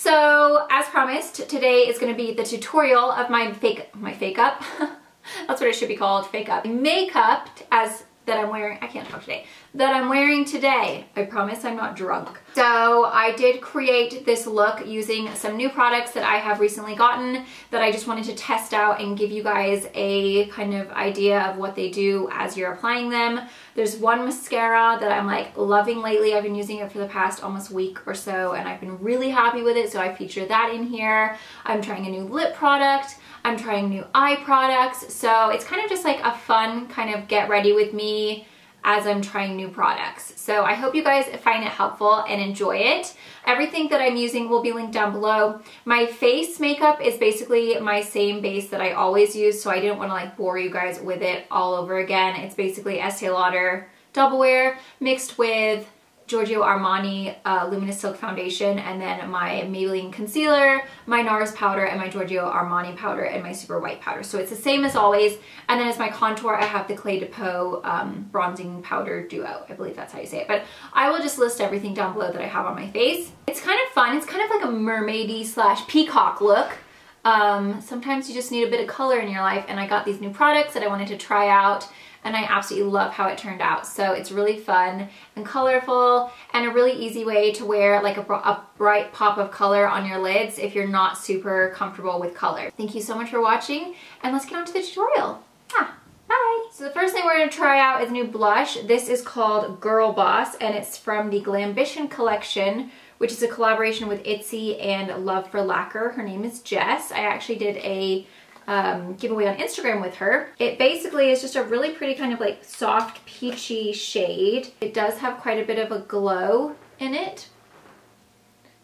So as promised, today is going to be the tutorial of my fake up. That's what it should be called, fake up. Makeup that I'm wearing, I can't talk today, that I'm wearing today. I promise I'm not drunk. So I did create this look using some new products that I have recently gotten that I just wanted to test out and give you guys a kind of idea of what they do as you're applying them. There's one mascara that I'm like loving lately. I've been using it for the past almost week or so and I've been really happy with it, so I feature that in here. I'm trying a new lip product. I'm trying new eye products, so it's kind of just like a fun kind of get ready with me as I'm trying new products. So I hope you guys find it helpful and enjoy it. Everything that I'm using will be linked down below. My face makeup is basically my same base that I always use, so I didn't want to like bore you guys with it all over again. It's basically Estee Lauder Double Wear mixed with Giorgio Armani Luminous Silk Foundation, and then my Maybelline Concealer, my NARS powder, and my Giorgio Armani powder, and my Super White powder. So it's the same as always. And then as my contour, I have the Clé de Peau Bronzing Powder Duo. I believe that's how you say it. But I will just list everything down below that I have on my face. It's kind of fun. It's kind of like a mermaidy / peacock look. Sometimes you just need a bit of color in your life, and I got these new products that I wanted to try out, and I absolutely love how it turned out. So it's really fun and colorful and a really easy way to wear like a bright pop of color on your lids if you're not super comfortable with color. Thank you so much for watching, and let's get on to the tutorial. Bye! So the first thing we're going to try out is a new blush. This is called Girl Boss, and it's from the Glambition collection, which is a collaboration with Ittse and LoveForLacquer. Her name is Jess. I actually did a giveaway on Instagram with her. It basically is just a really pretty kind of like soft peachy shade. It does have quite a bit of a glow in it.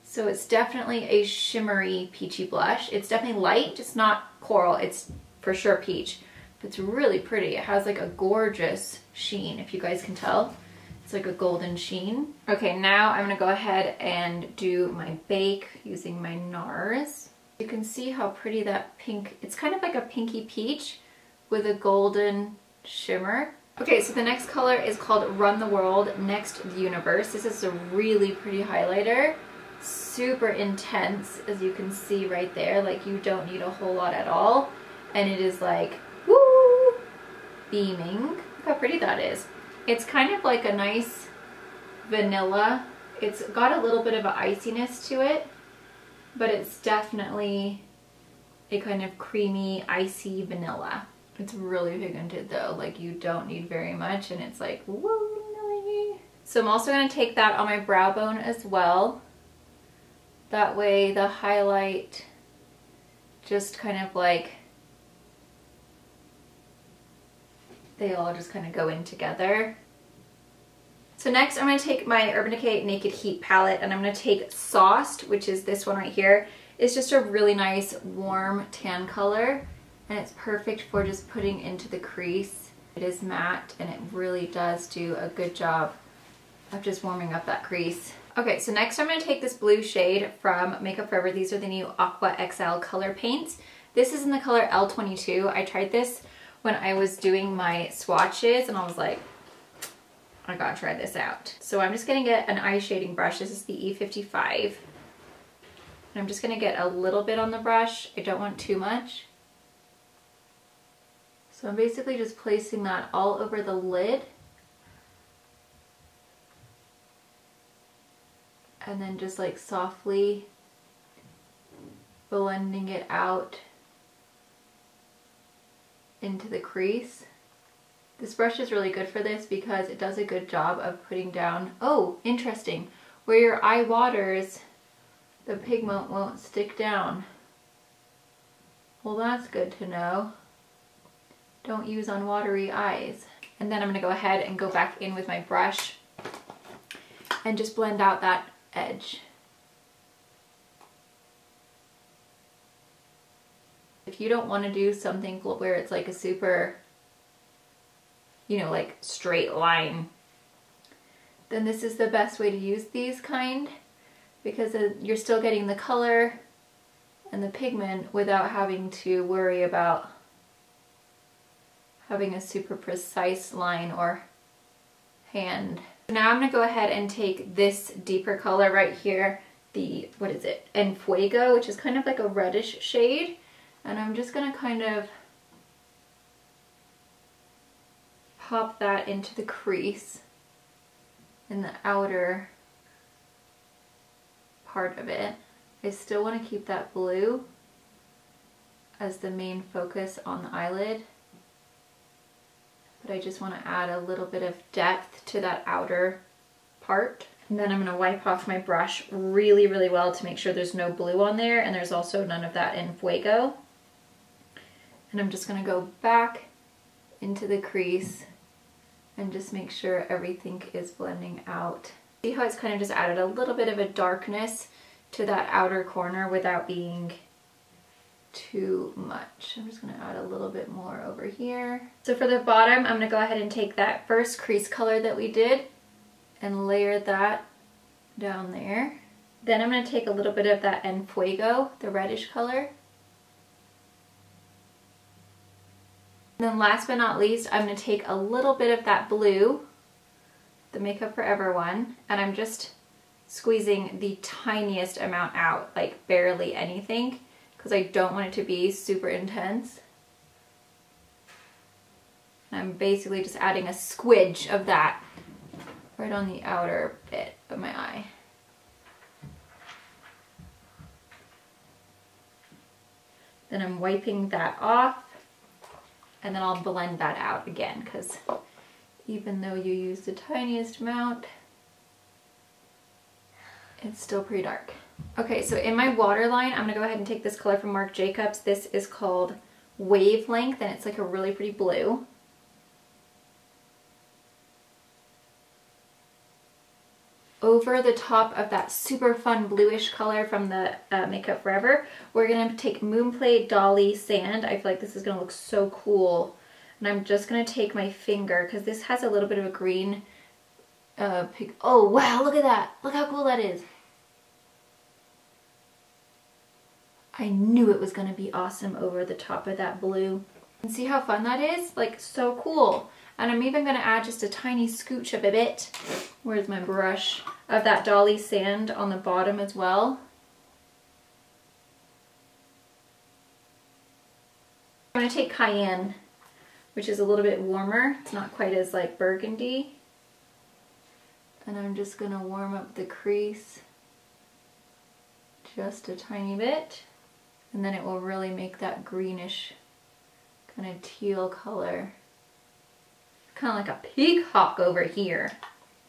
So it's definitely a shimmery peachy blush. It's definitely light, it's not coral, it's for sure peach. But it's really pretty. It has like a gorgeous sheen, if you guys can tell. It's like a golden sheen. Okay, now I'm gonna go ahead and do my bake using my NARS. You can see how pretty that pink, it's kind of like a pinky peach with a golden shimmer. Okay, so the next color is called Run the World Next Universe. This is a really pretty highlighter. Super intense, as you can see right there. Like, you don't need a whole lot at all. And it is like, woo, beaming. Look how pretty that is. It's kind of like a nice vanilla. It's got a little bit of an iciness to it, but it's definitely a kind of creamy, icy vanilla. It's really pigmented though, like you don't need very much, and it's like, whoa. So I'm also gonna take that on my brow bone as well. That way the highlight just kind of like, they all just kind of go in together. So next I'm going to take my Urban Decay Naked Heat Palette, and I'm going to take Sauced, which is this one right here. It's just a really nice warm tan color, and it's perfect for just putting into the crease. It is matte, and it really does do a good job of just warming up that crease. Okay, so next I'm going to take this blue shade from Makeup Forever. These are the new Aqua XL color paints. This is in the color L22. I tried this when I was doing my swatches, and I was like, I gotta try this out. So I'm just gonna get an eye shading brush. This is the E55. And I'm just gonna get a little bit on the brush. I don't want too much. So I'm basically just placing that all over the lid. And then just like softly blending it out into the crease. This brush is really good for this because it does a good job of putting down, oh, interesting, where your eye waters, the pigment won't stick down. Well, that's good to know. Don't use on watery eyes. And then I'm gonna go ahead and go back in with my brush and just blend out that edge. If you don't want to do something where it's like a super, you know, like straight line, then this is the best way to use these kind, because you're still getting the color and the pigment without having to worry about having a super precise line or hand. Now I'm going to go ahead and take this deeper color right here. the, what is it, En Fuego, which is kind of like a reddish shade. And I'm just gonna kind of pop that into the crease in the outer part of it. I still want to keep that blue as the main focus on the eyelid, but I just want to add a little bit of depth to that outer part. And then I'm going to wipe off my brush really, really well to make sure there's no blue on there and there's also none of that En Fuego. And I'm just going to go back into the crease and just make sure everything is blending out. See how it's kind of just added a little bit of a darkness to that outer corner without being too much. I'm just going to add a little bit more over here. So for the bottom, I'm going to go ahead and take that first crease color that we did and layer that down there. Then I'm going to take a little bit of that En Fuego, the reddish color. And then last but not least, I'm going to take a little bit of that blue, the Makeup Forever one, and I'm just squeezing the tiniest amount out, like barely anything, because I don't want it to be super intense. And I'm basically just adding a squidge of that right on the outer bit of my eye. Then I'm wiping that off, and then I'll blend that out again, because even though you use the tiniest amount, it's still pretty dark. Okay, so in my waterline, I'm gonna go ahead and take this color from Marc Jacobs. This is called Wavelength, and it's like a really pretty blue. Over the top of that super fun bluish color from the Makeup Forever, we're gonna take Moonplay Dolly Sand. I feel like this is gonna look so cool. And I'm just gonna take my finger, because this has a little bit of a green oh wow, look at that. Look how cool that is. I knew it was gonna be awesome over the top of that blue. And see how fun that is? Like, so cool. And I'm even gonna add just a tiny scooch of a bit, where's my brush, of that Dolly Sand on the bottom as well. I'm gonna take Cayenne, which is a little bit warmer. It's not quite as like burgundy. And I'm just gonna warm up the crease just a tiny bit. And then it will really make that greenish kind of teal color. Kind of like a peacock over here.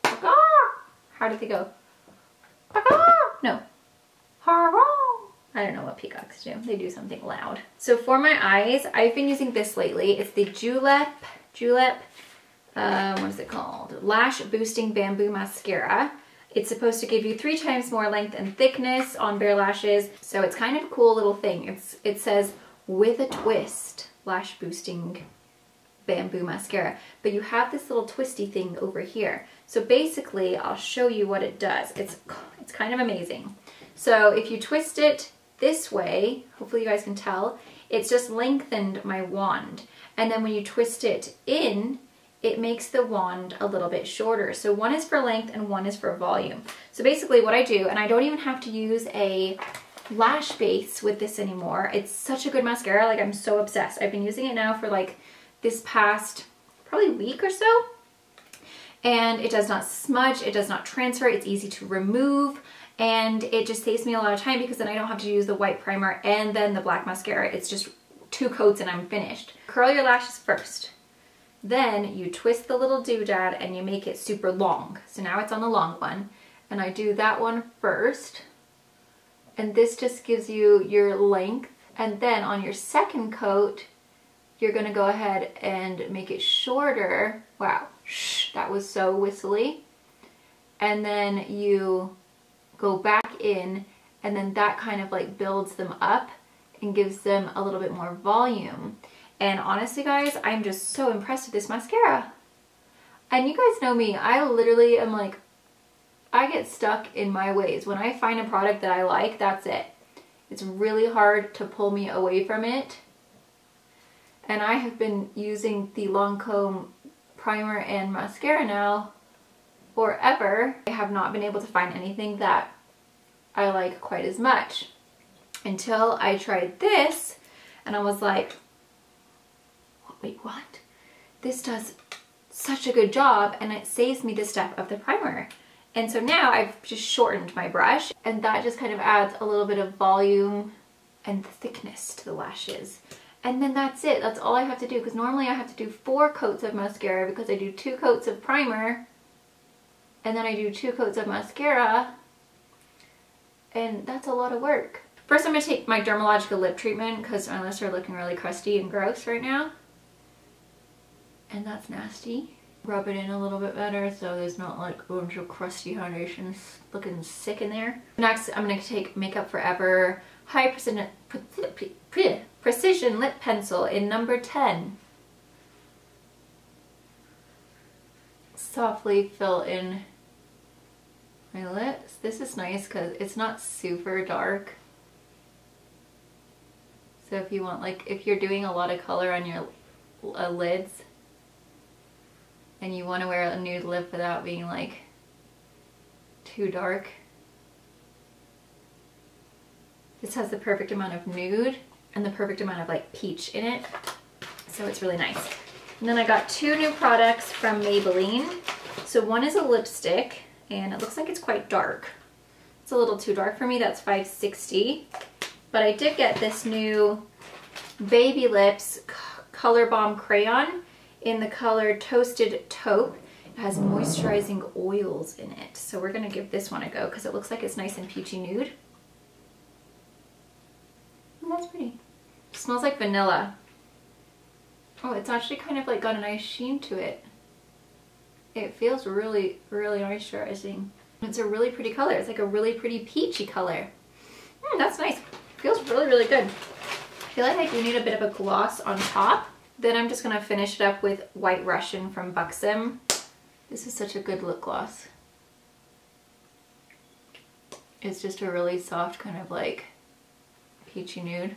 How did they go? No. I don't know what peacocks do. They do something loud. So for my eyes, I've been using this lately. It's the Julep, what is it called? Lash Boosting Bamboo Mascara. It's supposed to give you 3 times more length and thickness on bare lashes. So it's kind of a cool little thing. It says, with a twist, Lash Boosting Bamboo Mascara. But you have this little twisty thing over here. So basically, I'll show you what it does. It's kind of amazing. So if you twist it this way, hopefully you guys can tell, it's just lengthened my wand. And then when you twist it in, it makes the wand a little bit shorter. So one is for length and one is for volume. So basically what I do, and I don't even have to use a lash base with this anymore. It's such a good mascara, like I'm so obsessed. I've been using it now for like this past probably week or so. And it does not smudge, it does not transfer, it's easy to remove. And it just saves me a lot of time because then I don't have to use the white primer and then the black mascara. It's just 2 coats and I'm finished. Curl your lashes first. Then you twist the little doodad and you make it super long. So now it's on the long one. And I do that one first. And this just gives you your length. And then on your second coat, you're gonna go ahead and make it shorter. Wow, shh, that was so whistly. And then you go back in, and then that kind of like builds them up and gives them a little bit more volume. And honestly guys, I'm just so impressed with this mascara. And you guys know me, I literally am like, I get stuck in my ways. When I find a product that I like, that's it. It's really hard to pull me away from it. And I have been using the Lancome primer and mascara now forever. I have not been able to find anything that I like quite as much. Until I tried this and I was like, wait, what? This does such a good job and it saves me the step of the primer. And so now I've just shortened my brush and that just kind of adds a little bit of volume and thickness to the lashes. And then that's it. That's all I have to do, because normally I have to do 4 coats of mascara because I do 2 coats of primer and then I do 2 coats of mascara, and that's a lot of work. First I'm going to take my Dermalogica lip treatment because my lips are looking really crusty and gross right now. And that's nasty. Rub it in a little bit better so there's not like a bunch of crusty foundations looking sick in there. Next I'm going to take Makeup Forever High Precision Lip Pencil in number 10. Softly fill in my lips. This is nice because it's not super dark. So if you want, like, if you're doing a lot of color on your lids and you want to wear a nude lip without being like too dark, this has the perfect amount of nude and the perfect amount of like peach in it. So it's really nice. And then I got 2 new products from Maybelline. So one is a lipstick and it looks like it's quite dark. It's a little too dark for me. That's $5.60. But I did get this new Baby Lips Color Balm Crayon in the color Toasted Taupe. It has moisturizing oils in it. So we're gonna give this one a go because it looks like it's nice and peachy nude. Oh, that's pretty. It smells like vanilla. Oh, it's actually kind of like got a nice sheen to it. It feels really, really moisturizing. It's a really pretty color. It's like a really pretty peachy color. That's nice. Feels really, really good. I feel like I do need a bit of a gloss on top. Then I'm just gonna finish it up with White Russian from Buxom. This is such a good lip gloss. It's just a really soft kind of like peachy nude,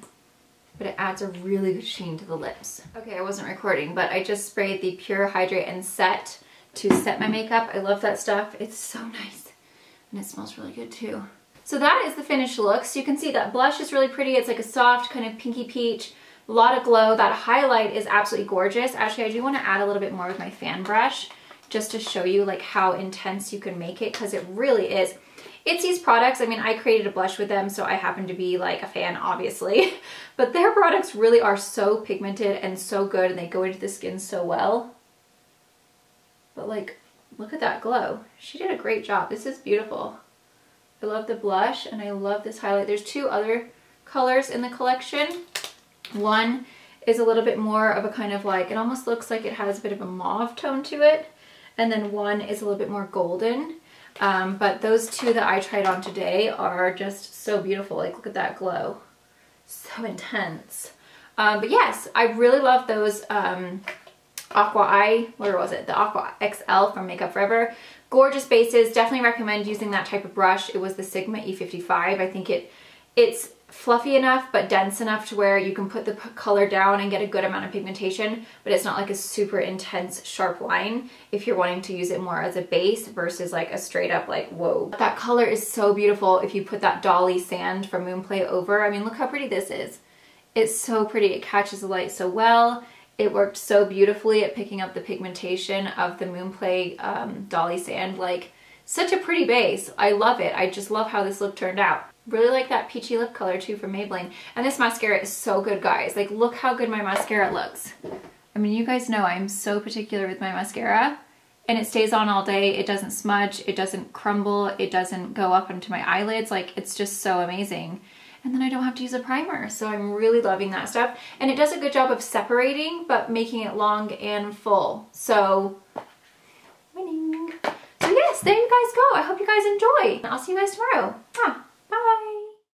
but it adds a really good sheen to the lips. Okay, I wasn't recording, but I just sprayed the Pure Hydrate and Set to set my makeup. I love that stuff. It's so nice. And it smells really good too. So that is the finished look. So you can see that blush is really pretty. It's like a soft kind of pinky peach, a lot of glow. That highlight is absolutely gorgeous. Actually, I do want to add a little bit more with my fan brush just to show you like how intense you can make it, because it really is. Itse's products, I mean, I created a blush with them, so I happen to be like a fan, obviously. But their products really are so pigmented and so good, and they go into the skin so well. But like, look at that glow. She did a great job. This is beautiful. I love the blush and I love this highlight. There's 2 other colors in the collection. One is a little bit more of a kind of like, it almost looks like it has a bit of a mauve tone to it. And then one is a little bit more golden. But those 2 that I tried on today are just so beautiful. Like, look at that glow. So intense. But yes, I really love those Aqua XL from Makeup Forever. Gorgeous bases. Definitely recommend using that type of brush. It was the Sigma E55. I think it's fluffy enough but dense enough to where you can put the color down and get a good amount of pigmentation, but it's not like a super intense sharp line if you're wanting to use it more as a base versus like a straight up like, whoa. That color is so beautiful if you put that Dolly Sand from Moonplay over. I mean, look how pretty this is. It's so pretty. It catches the light so well. It worked so beautifully at picking up the pigmentation of the Moonplay Dolly Sand. Like, such a pretty base. I love it. I just love how this look turned out. Really like that peachy lip color too from Maybelline. And this mascara is so good, guys. Like, look how good my mascara looks. I mean, you guys know I'm so particular with my mascara. And it stays on all day. It doesn't smudge. It doesn't crumble. It doesn't go up into my eyelids. Like, it's just so amazing. And then I don't have to use a primer. So I'm really loving that stuff. And it does a good job of separating, but making it long and full. So, winning. So yes, there you guys go. I hope you guys enjoy. I'll see you guys tomorrow.